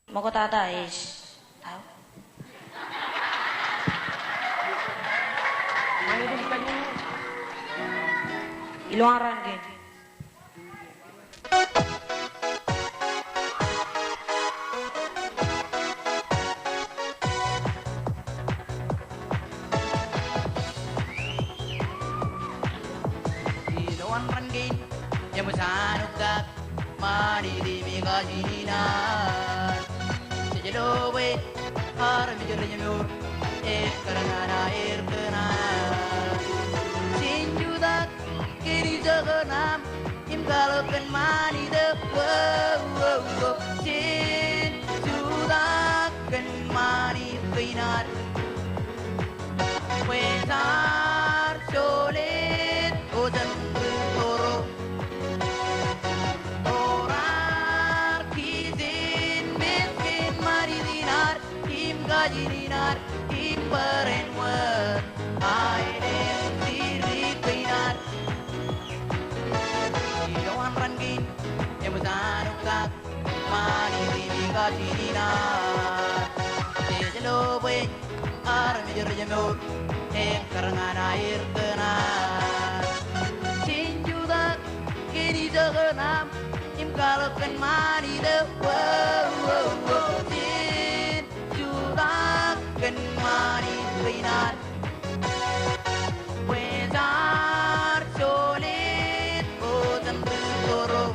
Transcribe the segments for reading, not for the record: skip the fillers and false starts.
Mau ko tata is tahu. Iluaran gini. Iluaran gini. Yang bersanu tak mari di migajininan. Sejelowe har mijernyur karangana kenan. Sinjudak kiri jaganam imgalokan mani de sinjudak kan mani kinar. Wezar solet odan toro. Orar kizin miskin mari dinar imgajininar imperenwer aiden diri kinar. Iluan rangin yang besanukak mani imgajininar. Sejelowe ar mijernyur karangan air kenan. Sinjudak kini jaganam imgalokan mani de sinjudak kan mani kinar. Wezar solit odan toro.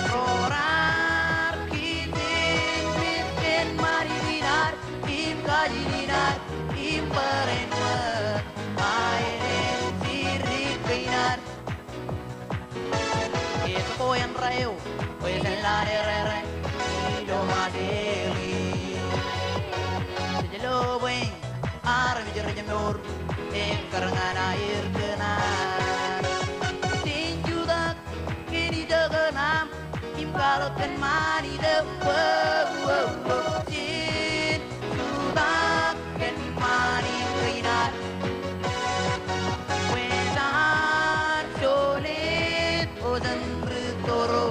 Rorar kitin miskin mari dinar imgajininar imperenwer aiden diri kinar. Itu ko yang rayo pues en la rere do madeli. Sejelo buen ar mijernyur karangan air kenan. Sinjudak kini jaganam imgalokan mani de sinjudak kan mani kinar. Wezar solit odan toro.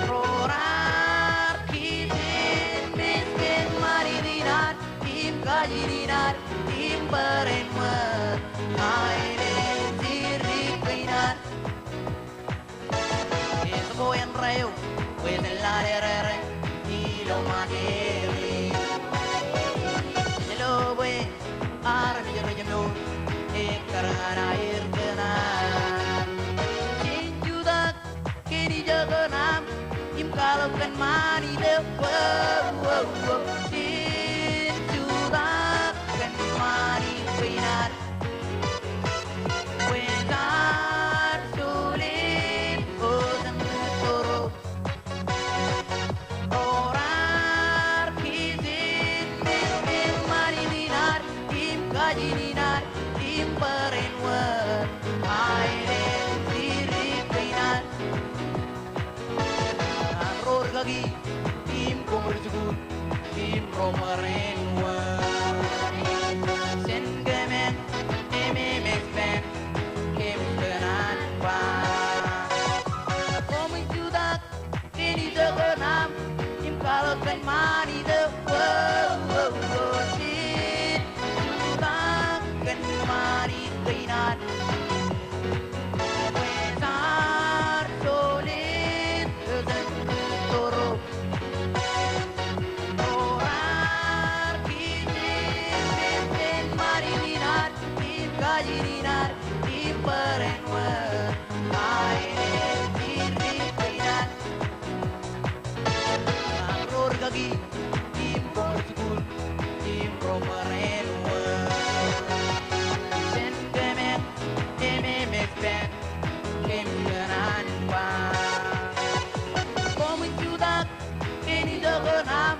Rorar kitin miskin mari dinar imgajininar imperenwer aiden diri kinar. Itu ko yang rayo pues en la rere lo madeli. Sejelo buen ar mijernyur karangan air kenan. Sinjudak kini jaganam imgalokan mani de sinjudak kan mani kinar. Wezar sulit odan toro. Orar kizin miskin mari dinar imgajininar imperenwer aiden diri kinar. Aror lagi tim komerjugun tim romarenwer. Sen gemen ememek ben kemkenan pa. Komenjudak kini jaganam imgalokan mani de sinjudak kan mani kinar. Wezar solit odan toro. Orar kitin miskin mari dinar imgajininar imperenwer aiden diri kinar. Aror lagi tim komerjugun tim romarenwer. Sen gemen ememek ben kemkenan pa. Komenjudak kini jaganam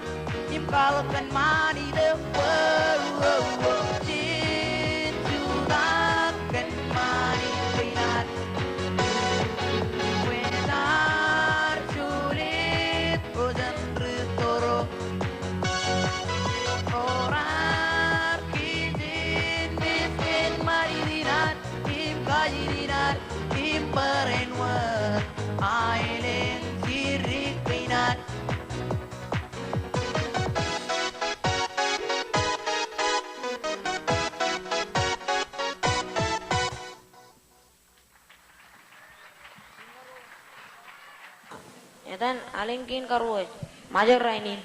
imgalokan mani de sinjudak kan mani kinar. Wezar sulit odan toro. Orar kitin miskin mari dinar imgajininar imperenwer aiden diri kinar. Edan alingkin karuaj. Majar rainin.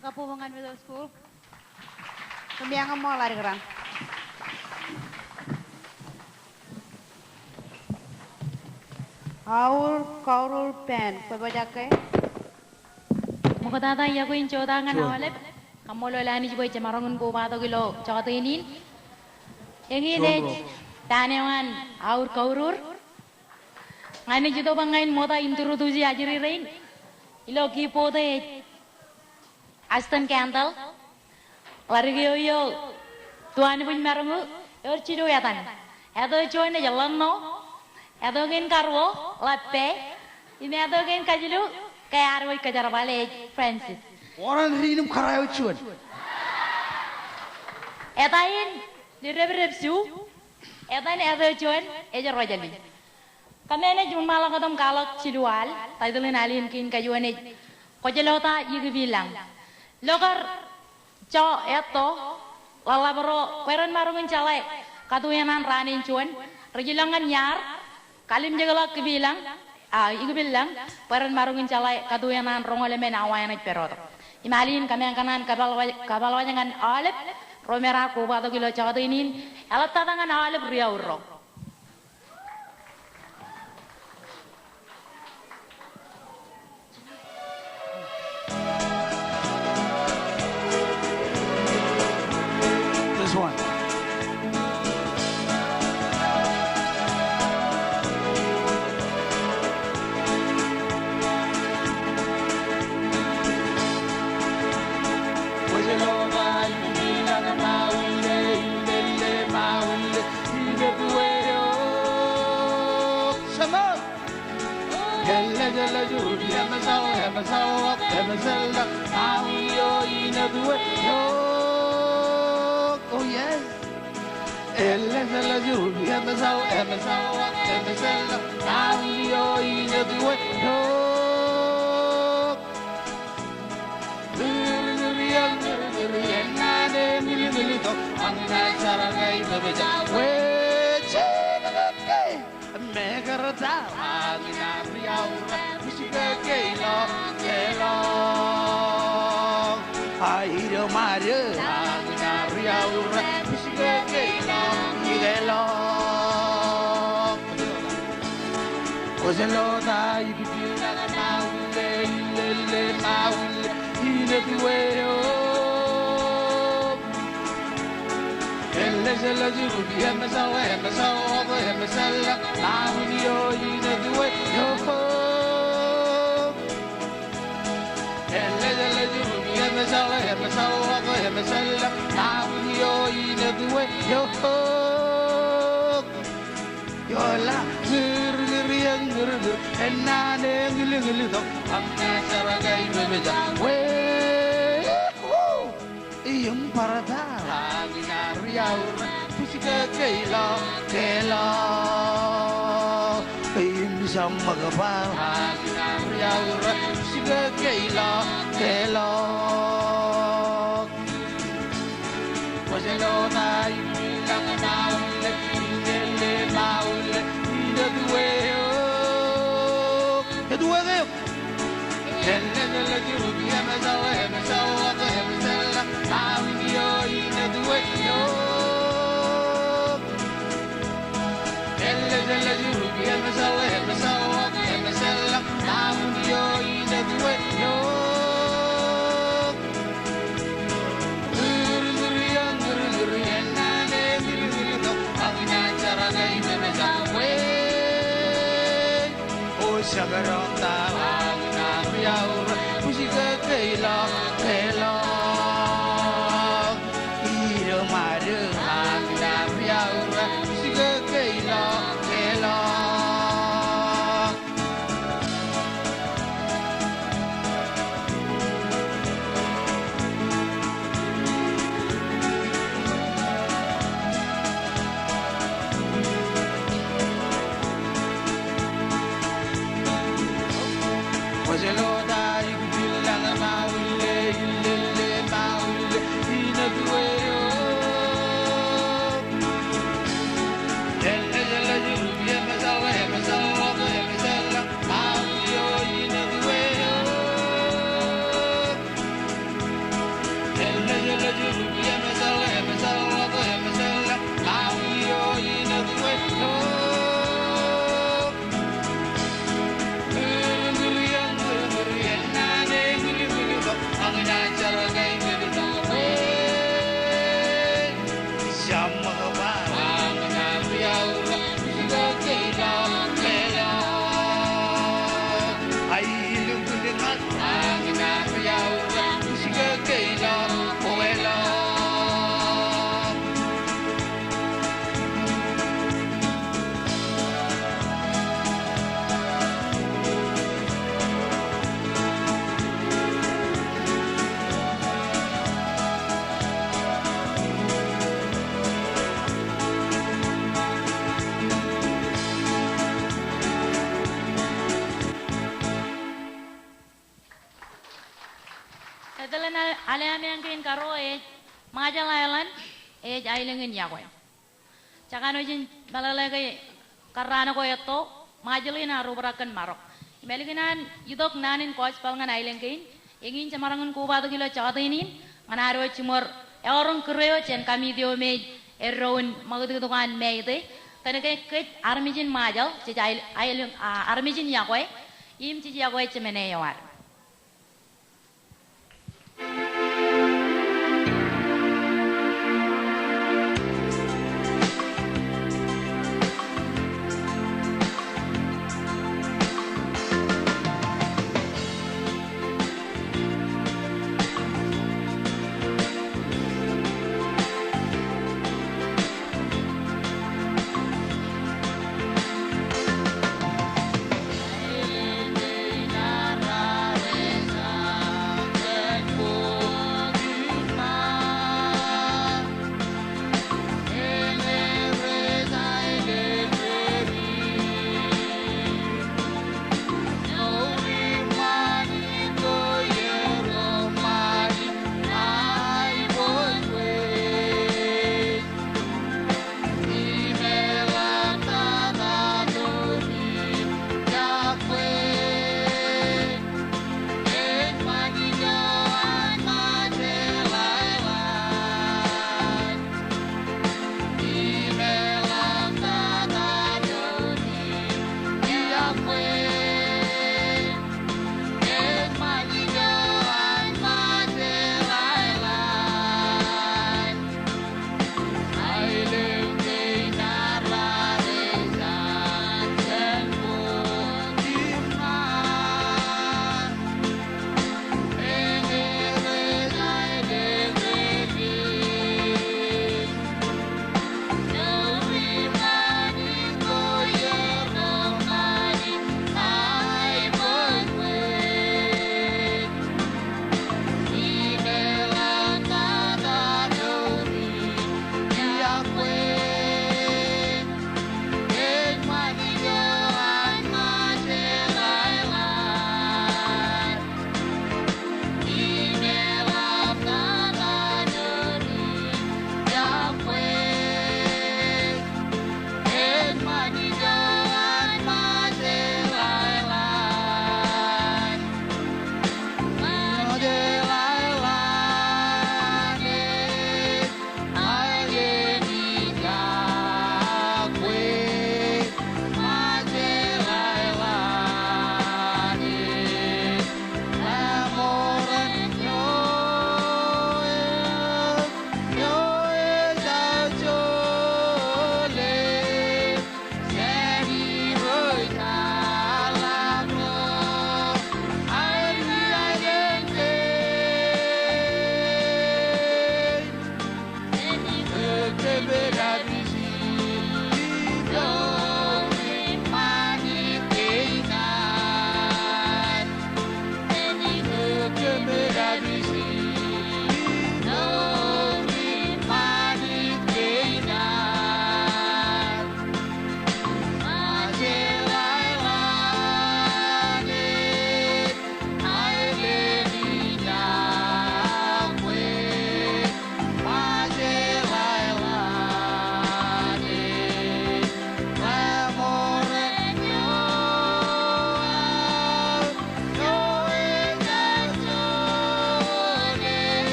Kapumangan Middle School. Tumbiang mo lari kerang. Aur kaurul pen, pabajak ke? Mukata ya ko incho tangan awalep. Kamolo lani jiboy jamarangun ko bato kilo chakato inin. Yang ini tanewan aur kaurur. Ngani jito bangain mota inturu tuji ajiri rain. Ilo kipote Aston Candle, Larigio, Tuan Win Marangu, or Chido Yatan, Edo join a Yalano, Edogan Carwo, Latte, in Edogan Kajilu, Kayarwi Kajarabale, Francis. Orang rinum karaya cuan. Etain, the Reverend Sue, Etain Edo join, Eja Rojali. Kamene Jumalakatam Kalak Chidual, Tidalin Alien King Kajuane, Kojalota, Yugilang. Logar Cho Eto, Lalabro, Peran Marungan Chale, Katuyanan Ranin Chuan, Regilangan Yar, Kalim Jagala Kibilang, Igubilang, Peran Marungan Chale, Katuyanan Rongolemen Awayan Perot. Imalin Kanan Kabalwayangan Olive, Romera Kuba the Gilo Chadinin, Alatatangan Olive Riauro. This one. Oh yes. ale amengkin karo majal island ailengin yakoy cakano jin balalagay karana ko yato majalin arubarakan marok imeliginan yudok nanin kois palngan ailengkin ingin camarangan ko bado kilo chawatinin manaro chimor orang kereo chen kami dio me erron magdudukan meide tanake ket armijin majal cica aileng armijin yakoy im cici yakoy cemene yawar Nara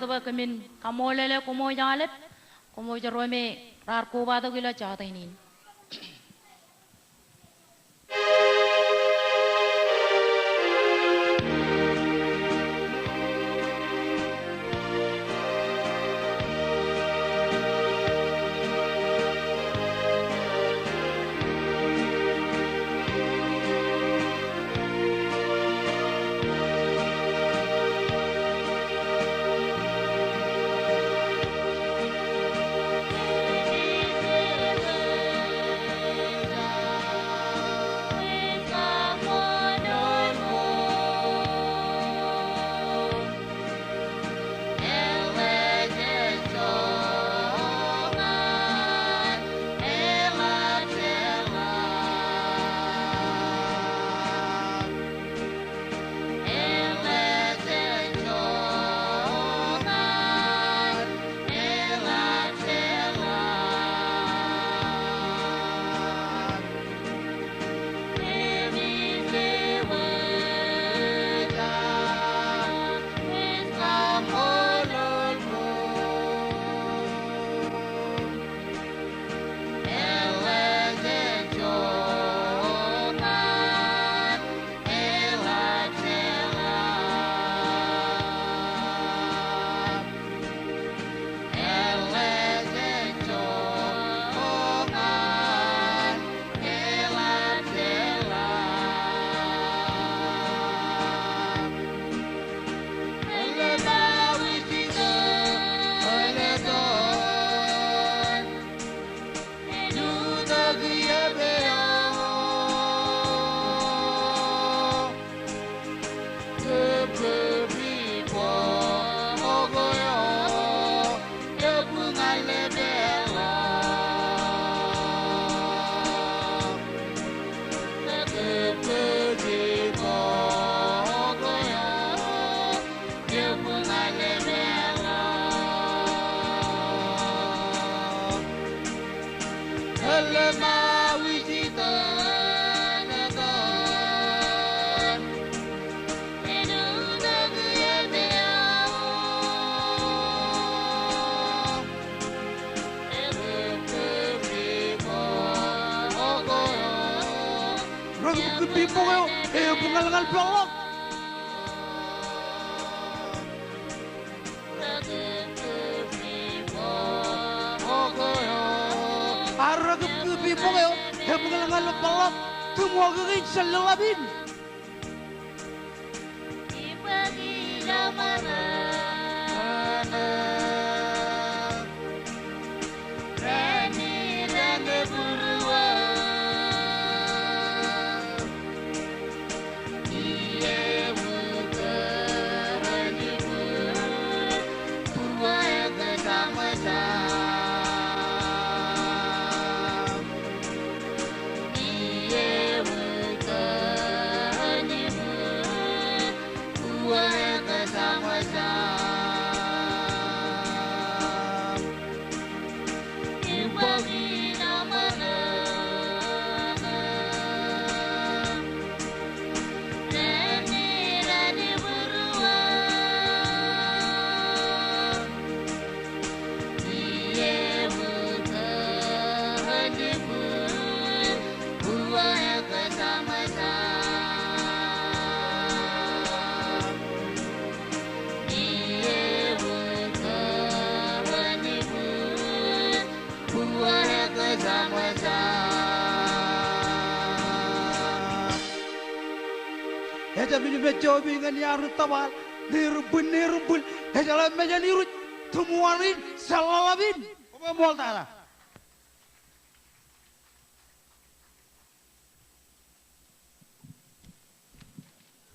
ba kamin kamolele kumo jalep kumo jarome rar ko ba to gila chata inin. Heja mini mejo bingan yaru tawal nirumbul heja la meja nirut tumuarin salalabin apa mol tara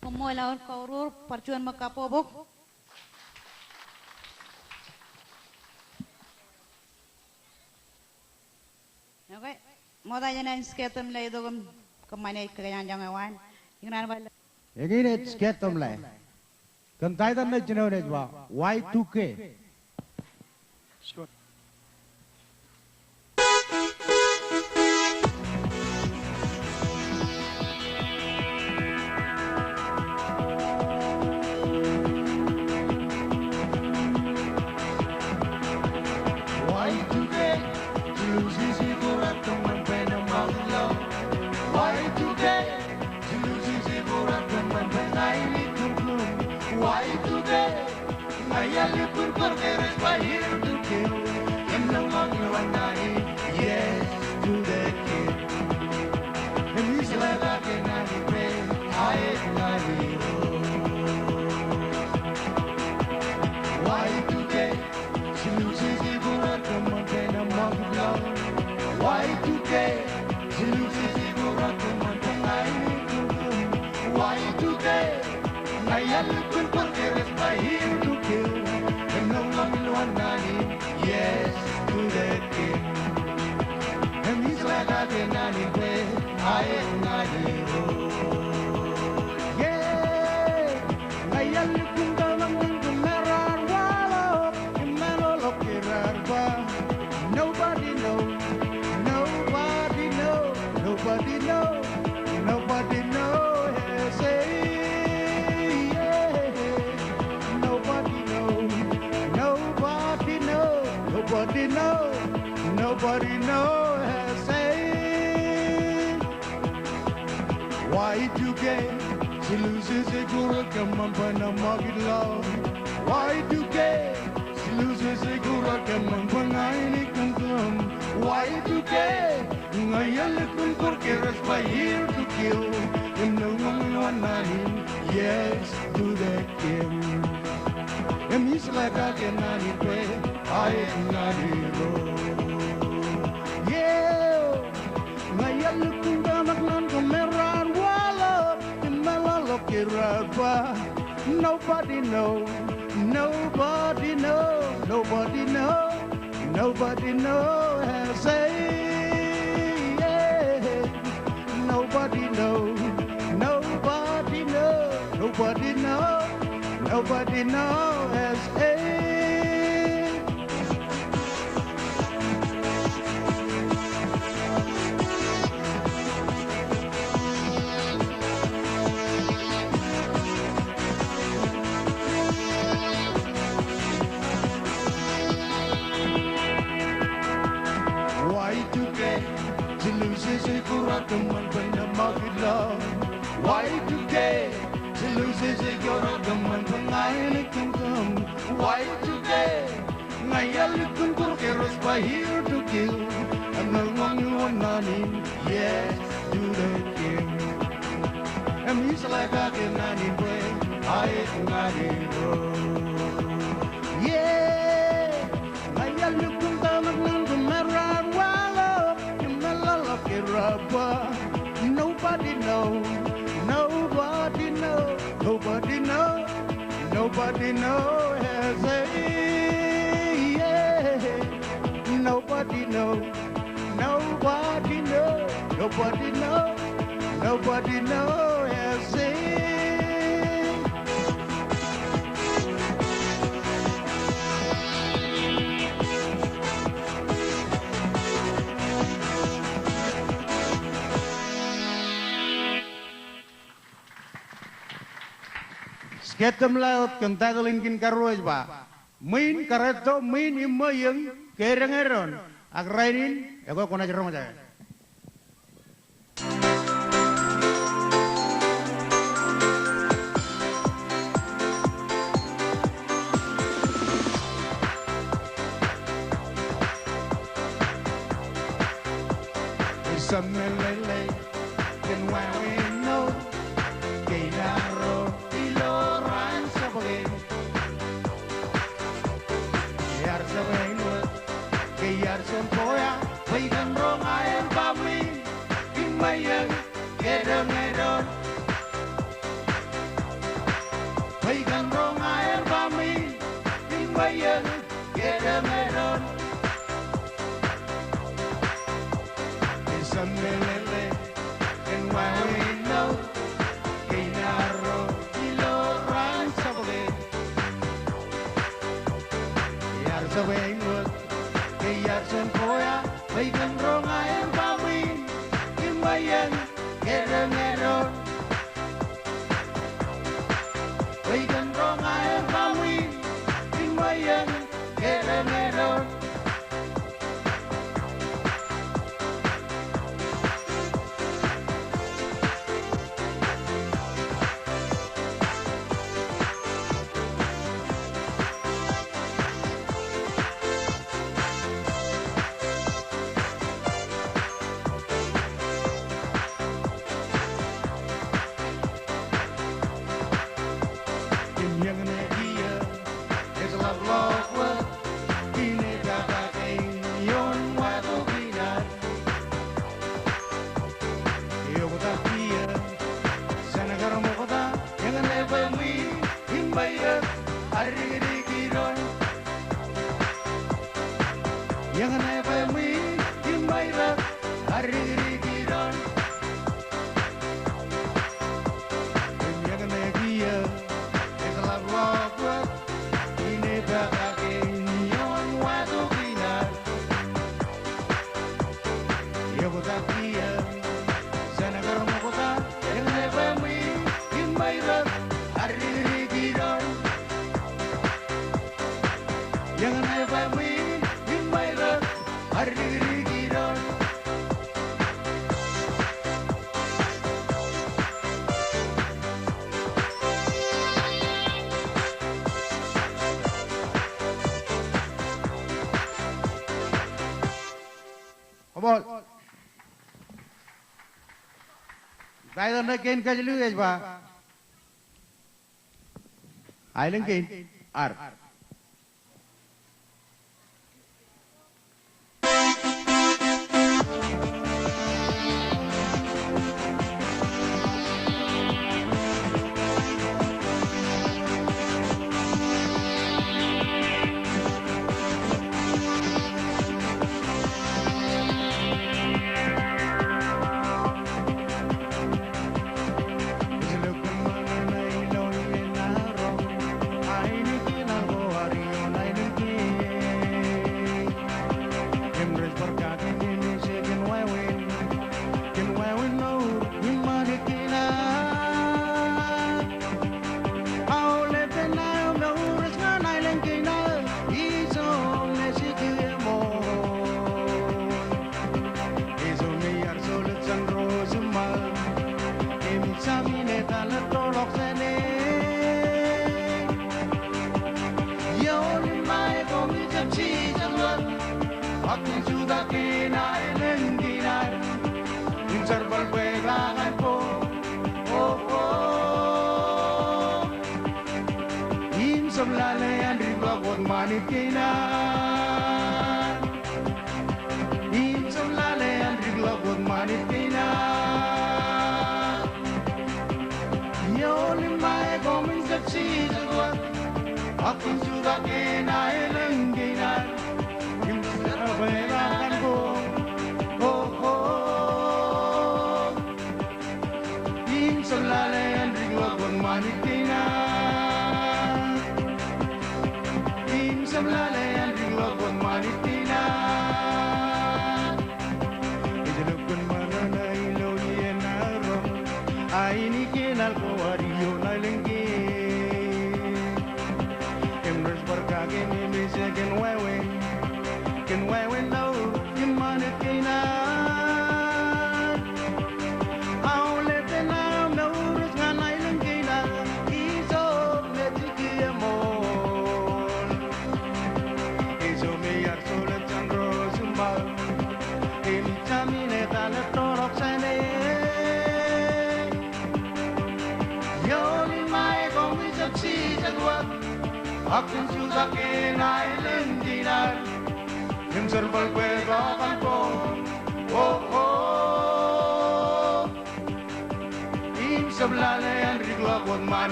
Kumo lawan kaurur percuan makapobok. Okay, mau tanya nang sketem lay dogam kemana kerjaan jangan Ingnan bala. Egin sketem lay. Kentaitan na jinones ba Y2K. Sure. Ayalipun porque eres by here to kill. And no longer one night, yes, to the kid. And he's like I can not pay, I ain't not why today? She loses the good come on, then I'm on the love. Why today? She loses the good come on, then I need to do. Why today? I am looking for the by here to kill. And no longer one night, yes, to that kid. And he's like I cannot pay, I ain't not yeah, I am looking down on the mirror. Nobody knows, nobody knows, nobody knows, nobody knows, hey, yeah. Nobody knows, nobody knows, nobody knows, nobody knows, hey. Why you get? She loses a girl, come on, but no market love. Why you get? She loses a girl, come on, but I can come. Why you get? I look for carrots by here to kill. And no one nine, yes, to that kill. And he's like I cannot pay, I am not hero. Yeah, I look down at Nangamera, Wallow, and Malalokiraba. Nobody knows, nobody knows, nobody knows, nobody knows, say, yeah. Nobody knows, nobody knows, nobody knows, nobody knows, hey. Why today? She loses a girl, the man from I can come. Why today? I look for carrots by here to kill. And no longer one money, yes, do the kill. And he's like I cannot pray, I ain't not hero. Yeah, I look down at the mirror, wallow, and the love rubber. Nobody knows, nobody knows, nobody knows, nobody knows, hey, yeah. Nobody knows, nobody knows, nobody knows, nobody knows, hey. Ketem laut kentado lingkin karuaj ba. Main kareto main imayang kerengeron. Agrainin ego kona jerong aja. Samelele ken wawe no keinaro iloran sabage yar sabeno ke yar sempoya baigan rong aem pami imayang kedengedon baigan rong aem pami imayang kedengedon Samelele ken wawe no keinaro iloran sabage yar sabeno ke yar sempoya baigan rong aem pami imayang kedengedon baigan rong aem pami imayang kedengedon Abol. Vai na ken ka jelu es ba. Ailen ken ar.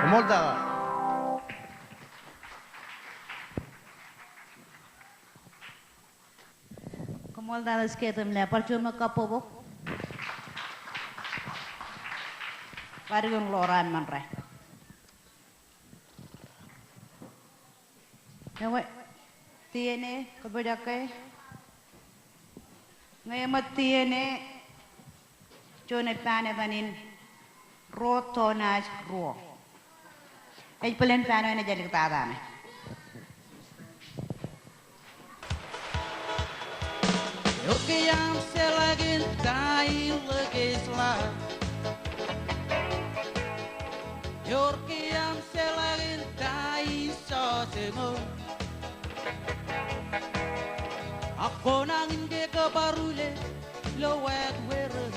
Molta. Ngal dalas ketem le percuma kapobok. Parigung loran man re. Nawe tiene kabadake. Ngayamat tiene chone pane banin rotonaj ro. Ay pelen pane na jadi ketadane. Yorke yang selagin tai legislah. Yorke yang selagin tai sosemo. Ako nangin ke kabarule lowet were.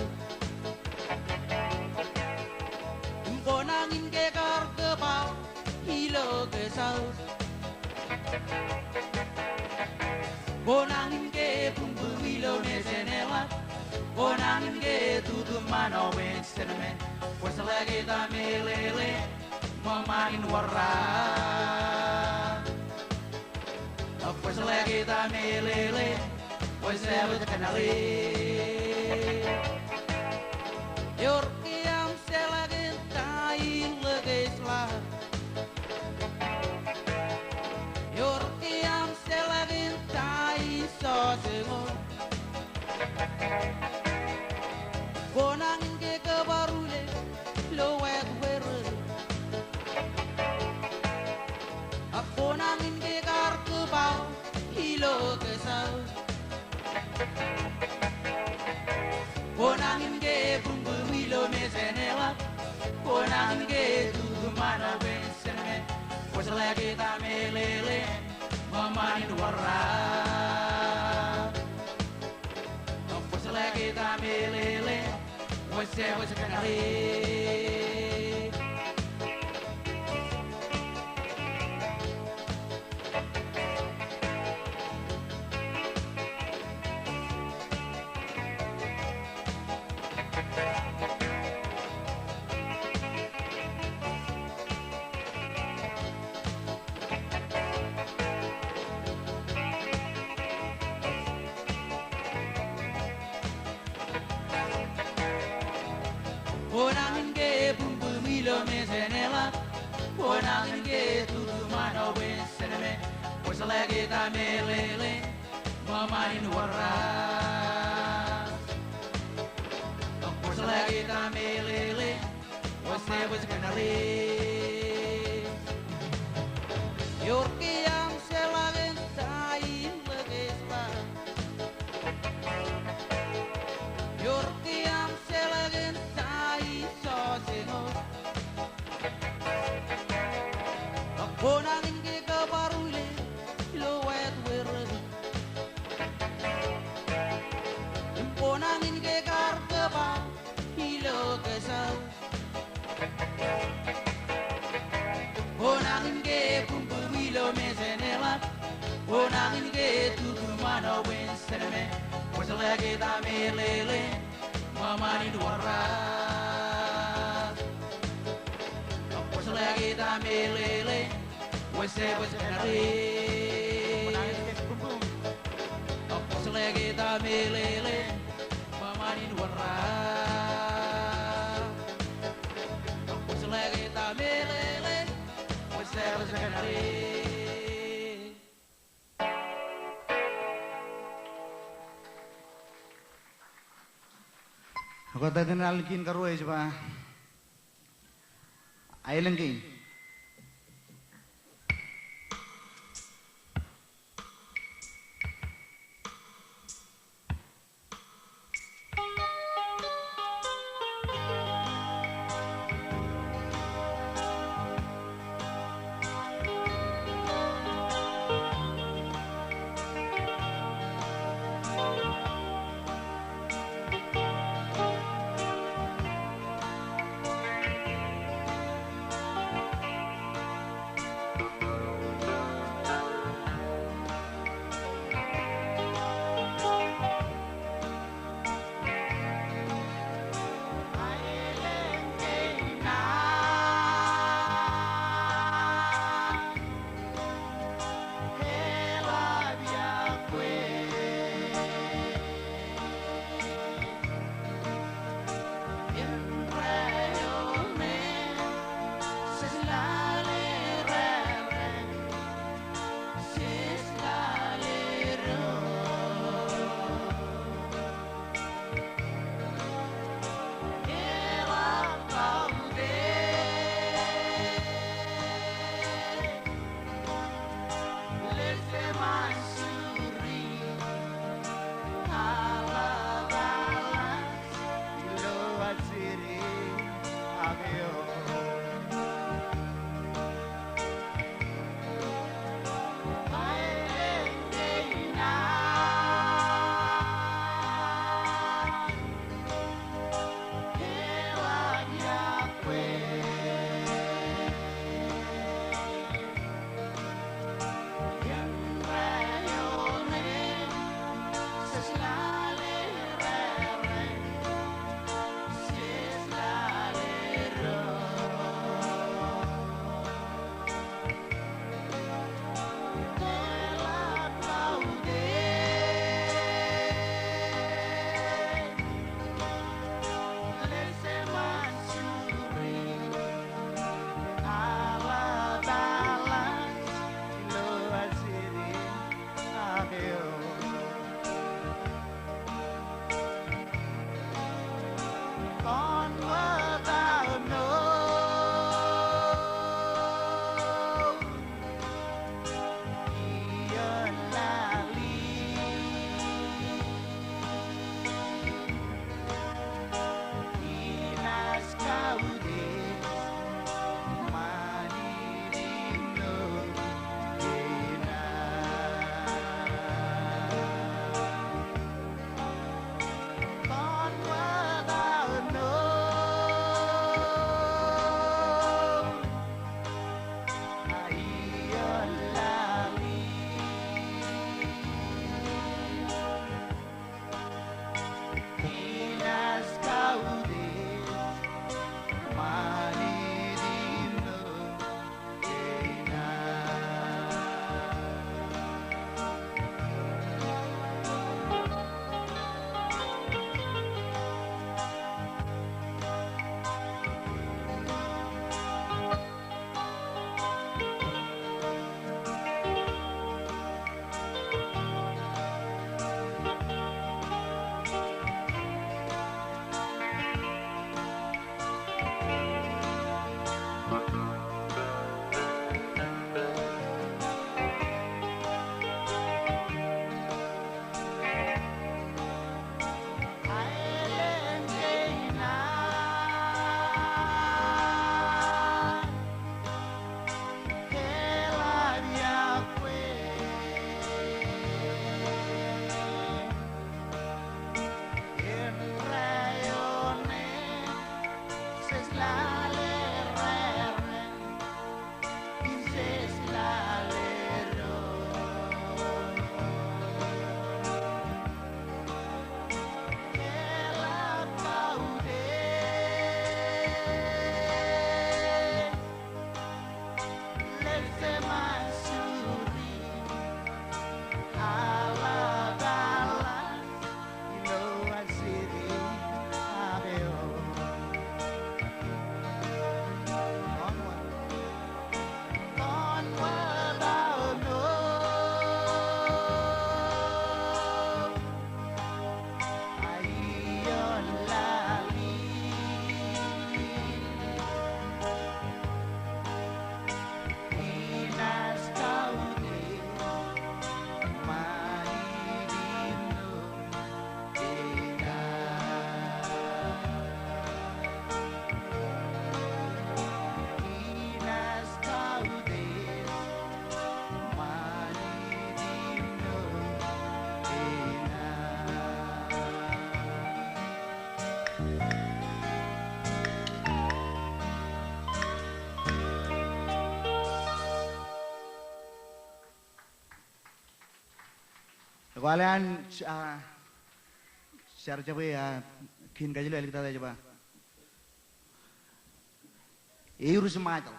Ako nangin ke kar kebal hilo kesal. Bonangin ke pumbu hilo nesenela. Bonangin ke tutu mano wensenme. Pues lagi tamelele mamain warra. Pues lagi tamelele pues sebut kenali. Yorkiam selagi tai legislah. Yorkiam selagi tai sosengon. Bonangin ke kabarule lowet were. Ako nangin ke kar kebal hilo kesal. Bonangin ke bumbu hilo mesenela. Bonangin ke tutu mana bensenme. Pues lagi tamelele mamain warra. Pues lagi tamelele pues kenali. Bonangin ke bumbu milo mesenela. Bonangin ke tutu mano wensenme. Pues lagi tamelele mamain warra. Pues lagi tamelele pues kenali. Yorki yang selagin tai legislah. Yorki yang selagin tai sosengon. Bonangin ke kabarule lowet were. Bonangin ke kar kebal hilo kesal. Bonangin ke bumbu hilo mesenela. Bonangin ke tutu mano wensenme. Pues lagi tamelele mamain warra. Pues lagi tamelele pues kenali. Pues lagi tamelele mamain warra. Pues lagi tamelele pues kenali. Ako tadi nalikin karuai coba. Ayo lagi. Kalian share coba ya, kin kaji lagi kita coba. Irus macam.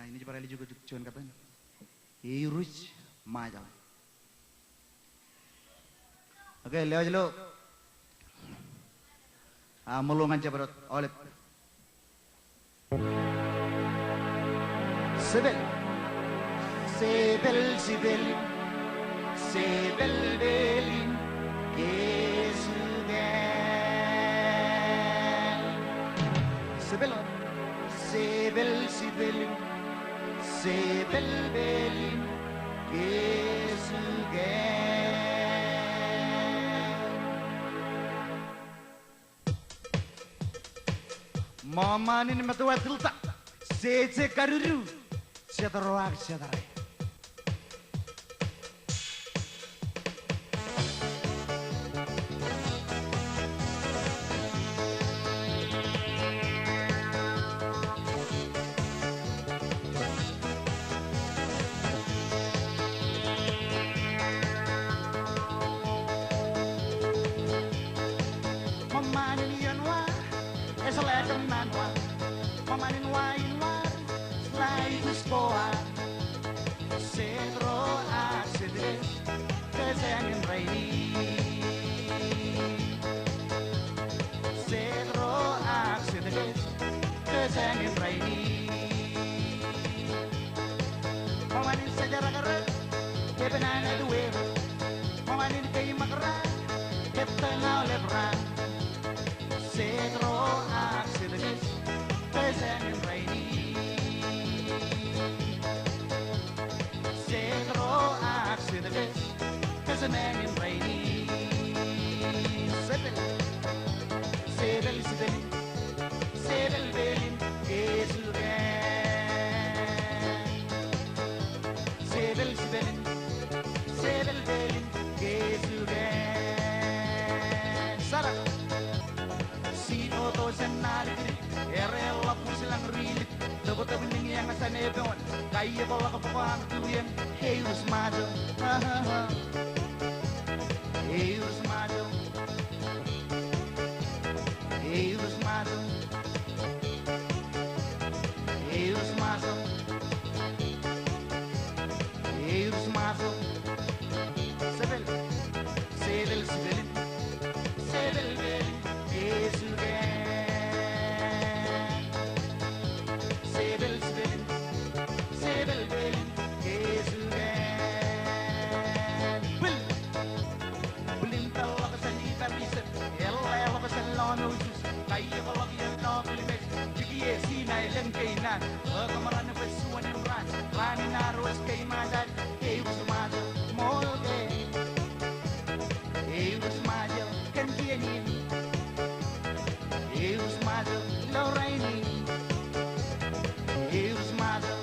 Ini coba lagi juga cuman katanya. Irus macam. Oke, lewat dulu. Mulungan coba oleh. Sebel, sebel, sebel. Sebel belin kesugen Sebel Sebel sebelin Sebel belin kesugen Mamanin matuwa tilta Sece karuru Seteroak seterai Kaya bawa ke pokok tuyan, hey urus maju, hey urus maju, hey urus maju, hey urus maju, hey urus maju, sebel, sebel, sebelin, sebel, belin, kesugen, sebel, sebelin. Sebel belin kesugen Belin talak sani pariset Ella pasan lono jus Kaya balak yang no bilimex Jiki sinay lang kainan Kamaran na pasuan ng ran Rani naruas kay madan Kay usumado molde Kay usumado kan kianin Kay usumado Lorraine Kay usumado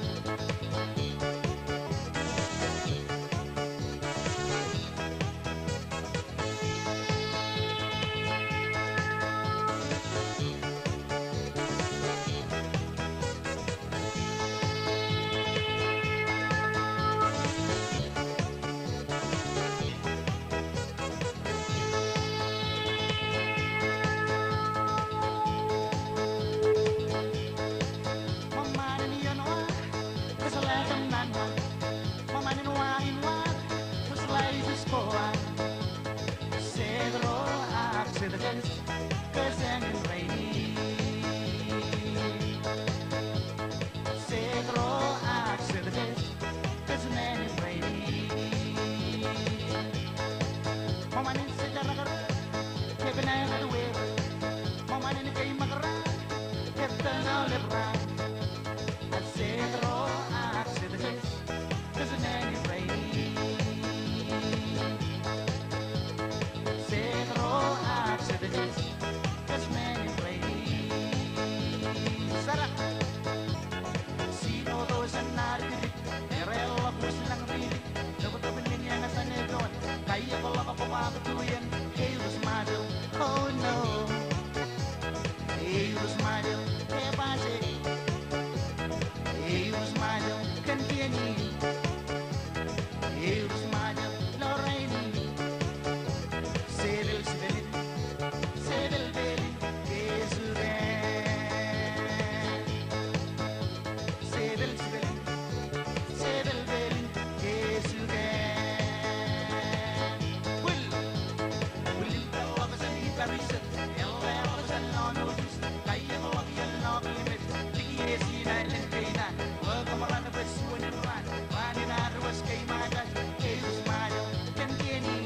riset ella besan nonus kaya lagi log limit tiki sina lengkina wa kamaran besuan ran ranina ruas kay magas eus majo kenteni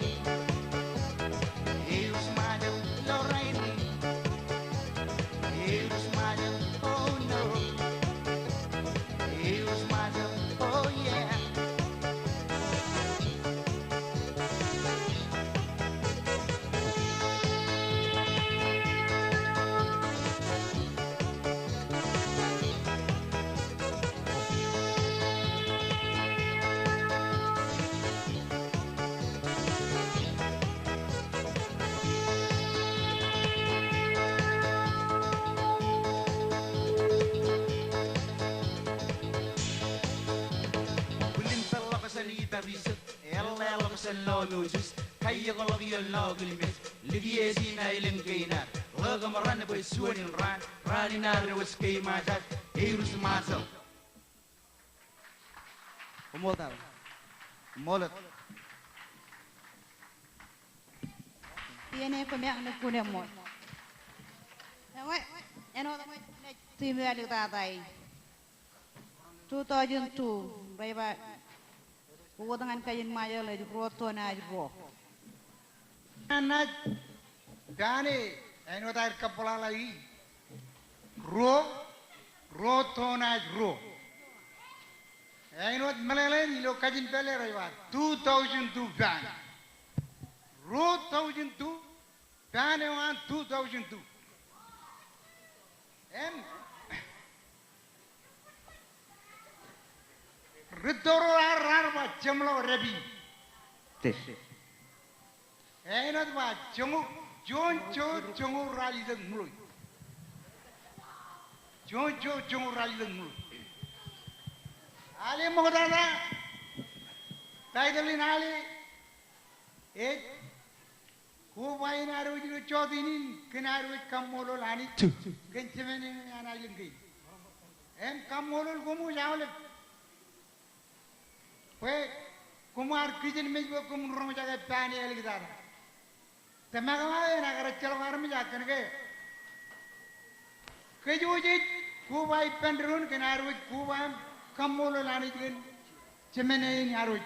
eus majo loraini eus majo oh no eus majo oh yeah. Riset ella besan nonus kaya lagi log limit ligi sina lengkina wa kamaran besuan ran ranina ruas kay magas eus majo Umoltar. Molet. Tiene kami ang nagkunin mo. Naway, ano naman team value tatay. 2002, bayba. Kuwo dengan kayin maya lagi roto na ro. Anak Dani, eno tayo kapula lagi. Roto na ro. Eno malalain ilo kajin pele raywa 2002 ban. 2002 ban ewan 2002. Ritoro ararwa jamlo rebi. Eno ba jongo rali deng mulu. Jongo rali deng mulu. Ali mogadala. Taidalin ali. Kubain aru jiru chodinin kenaru kamolo lani. Kencemene analin gay. Kamolo kumu jawle. Weh, kumar kitchen में जो कुम room जाके पानी आले की दार, तमागा वाले ना कर चलो बाहर में जाकर के, कई जो चीज कुबाई पेंड्रोन के नारू कुबाई कम मोलो लाने के चमेने नारू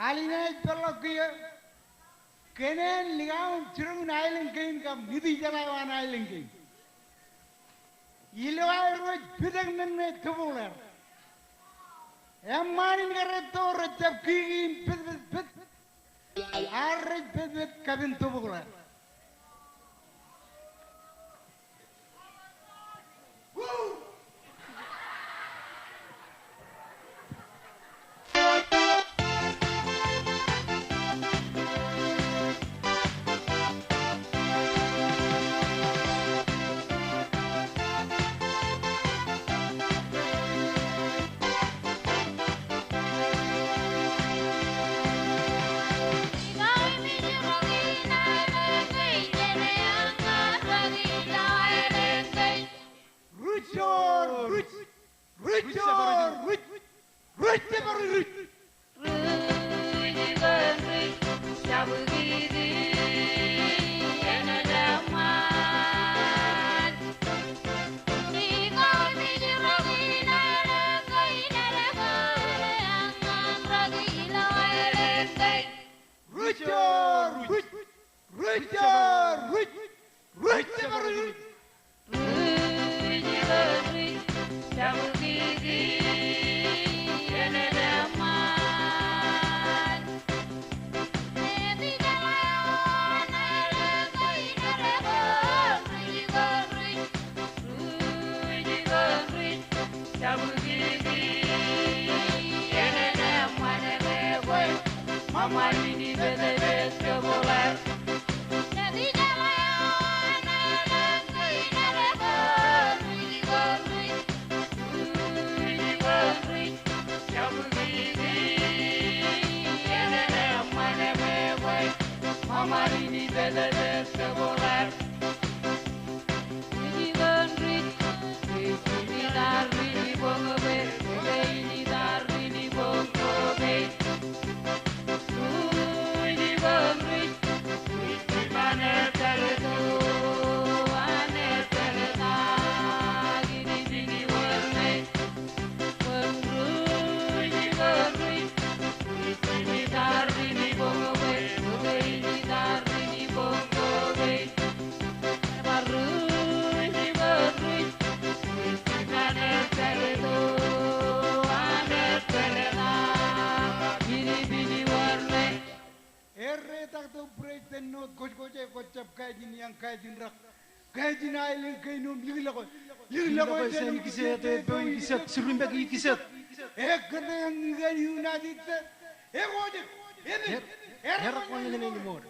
Alinay Tolokia Kenen Liam Chirun Island King of Midi Jalawan Island King. Iloa Pidaman Tubular. Emmanin Gareto Rachapki Pit Arred Pit Cabin Tubular. Ikaw ay medyo kanina Mama ini bebes keboler. Nanti jalan alam kita lebar, ini berui, jauh gini, yang mana mewah. Mama ini bebes keboler. Ini berui, ini dari ini bongobe, ini dari ini bongobe. Kajin ailen kainum liglago sen kiset boy kiset surumbe kiset ekde ngani unadit egode era konya ne limor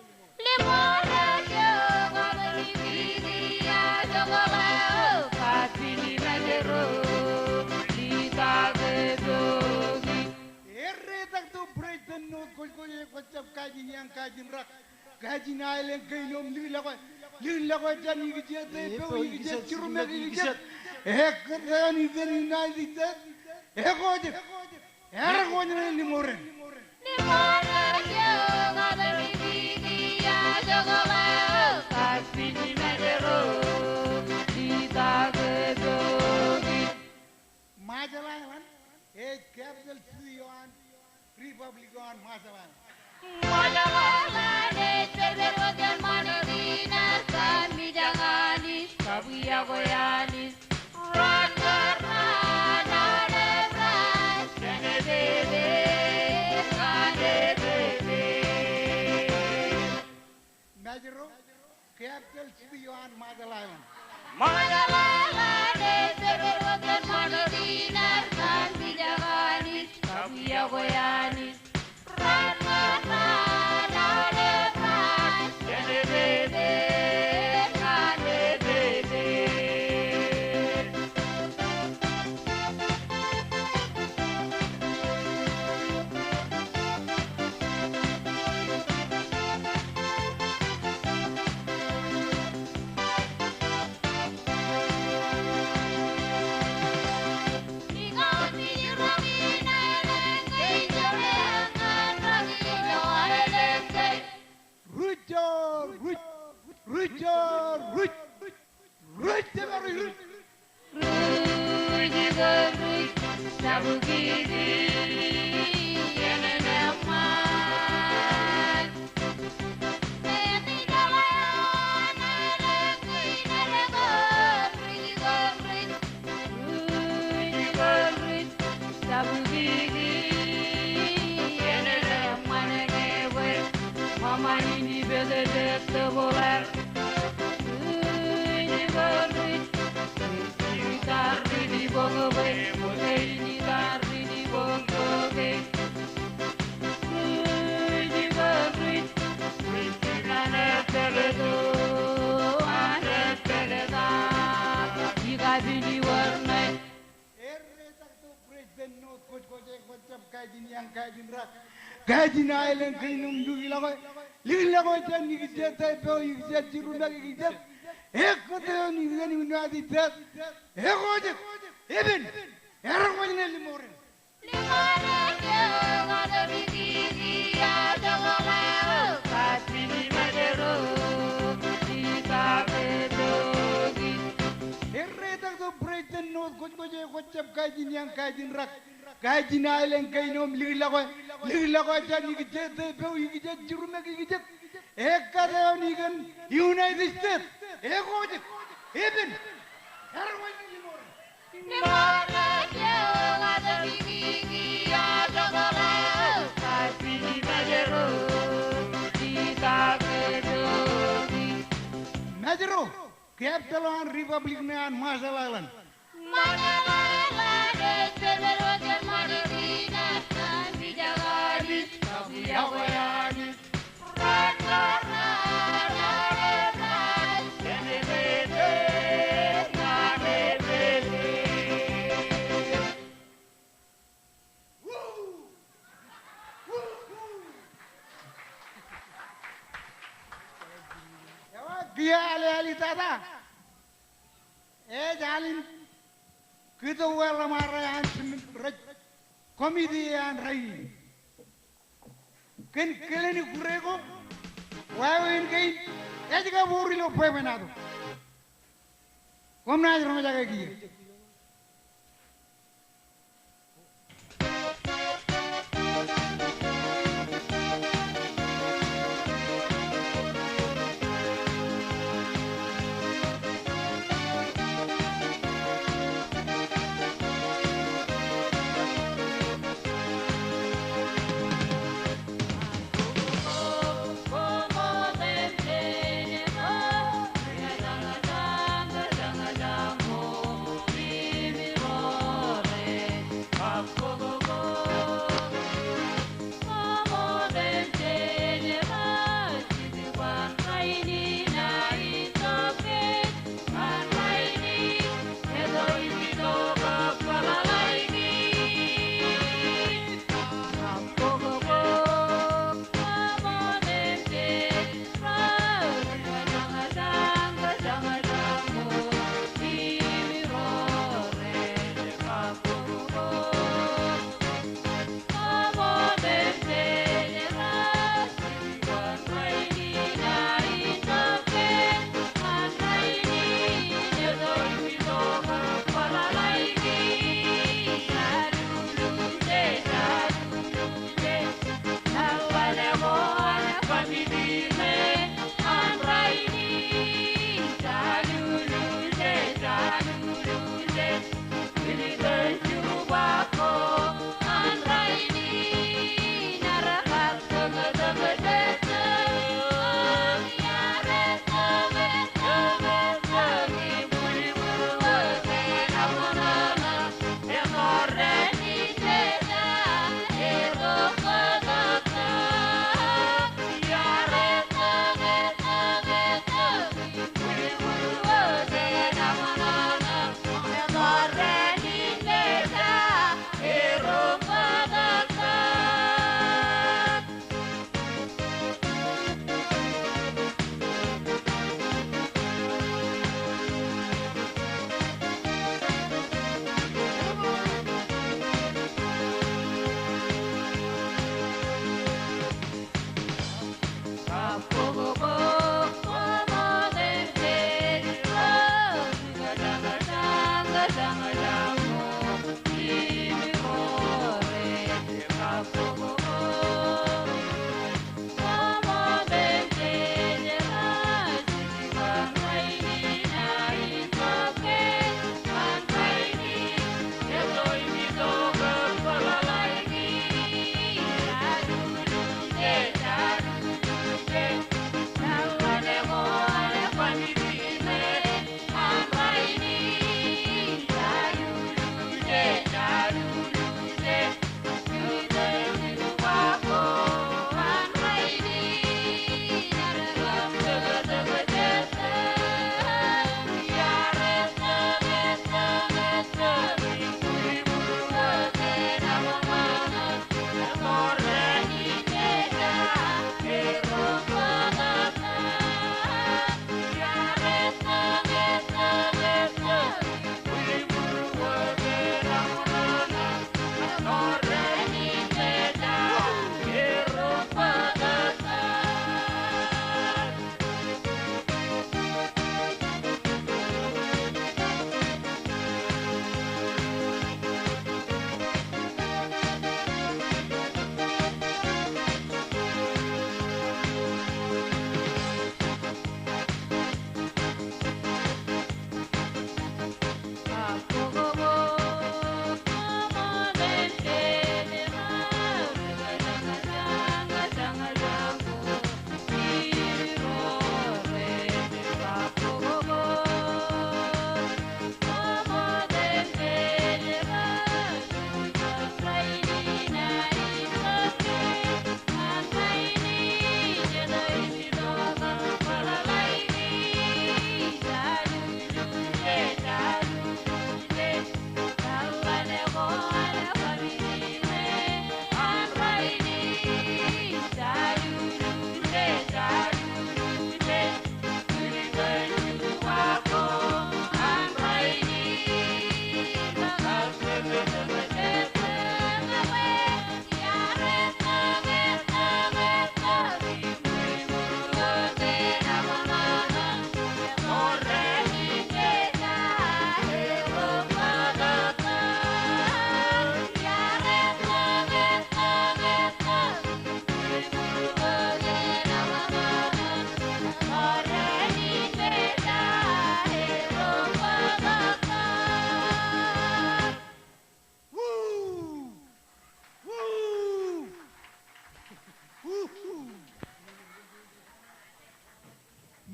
Limona jogo beribidia jogo lao kasini najero kita gedogi erre tak tu breiten no koye kocap kajin rak kajin ailen kainum liglago jan yigijet boy yigijet surumbe yigijet ekde ngani unadit egode era konya ne limor Limona jogo beribidia jogo lao kasini najero kita gedogi Majalan, capital city on Republic on Majalan. Majalalanes, berberbagai manadinas, kami janganis, kabuya goyanis, rakarna, nadebras, kene bebe, Majoro, capital city on Majalan. Majalalanes, berberbagai manadinas, kami janganis, kabuya goyanis, rakarna, nadebras, kene bebe, Mama ini bebek keboler. Ini berduit. Ini dari di bongobe. Ini dari di bongobe. Ini berduit. Ini anak teledo. Anak teleda. Jika bini warna. Kajin ailen kainum dugilago lilago jan yigijet bo yigijet jiruna yigijet ekde ngani unadit egode eben era konya limor Limona jogo beribidia jogo lao kasini najero kita gedogi erre tak do breiten no koje kocap kajin rak kajin ailen kainum lilago jan yigijet bo yigijet jiruna yigijet ekde nigan United States egode eben era konya limor Limona jogo beribidia jogo lao kasini najero kita gedogi Majoro capital on Republic on Marshall Island. Majalalanes, berberbagai manadinas, kami janganis, kabuya yagoyani. Dia ali tata, jalin kita wala marayan komedian rai, kan keleni kurego, wawin kain, juga buri lo pemenado, komna rumah jaga gigi.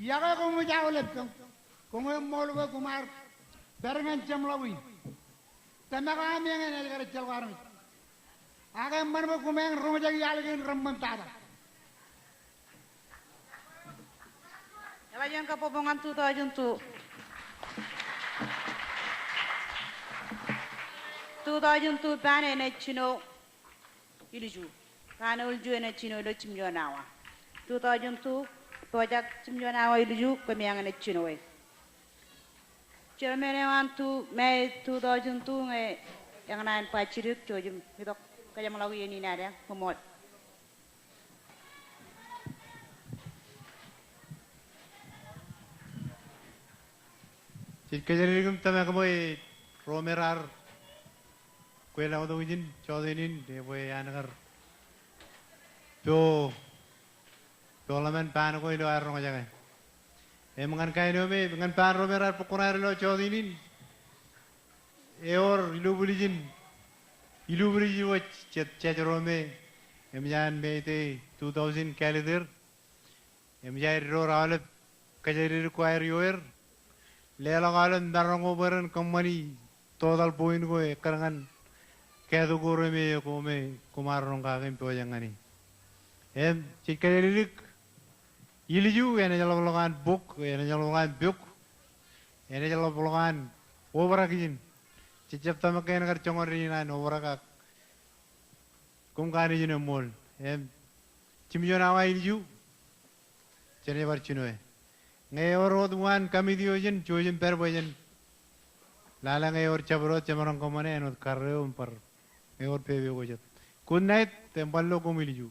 yaga ko mu jawle ko mo molwa kumar barangan chamlawi tamaga mi ngene el gara chalwar mi aga man ba kumeng rumajag yalgin ramman tada Yala yang kapobongan 2002 2002 bane na chino iliju kana ulju na chino do chimjonawa 2002 tojak chimjonawa iliju ko mi ngane chino we Cermene wantu Mei 2002 nge yang nain pacirik jojum hitok kaya melawi ini nada memot. Kejadian tama kamoy romerar kuela wado ujin chodinin de boy anagar to laman pan ko ido arro ngaja mangan kaino me mangan pan romerar pokonar lo chodinin eor ilu buliji wo chet rome emjan me te 2000 calendar emjai ro rawle kejadian ko air yoer Lela galan darango beren company total point ko karangan kedu gore me ko me kumarong ka kem po jangani em chikelilik iliju ene jalologan book ene jalologan book ene jalologan overakijin cicap tamaken kar chongori na overaka kumkani jine mol em chimjona wa iliju chene bar chinoe ngayor odwan kami diojen jojen perbojen lala ngayor chabrot chamarang komane enot karre umpar ngayor pebe gojet good night tempallo komiliju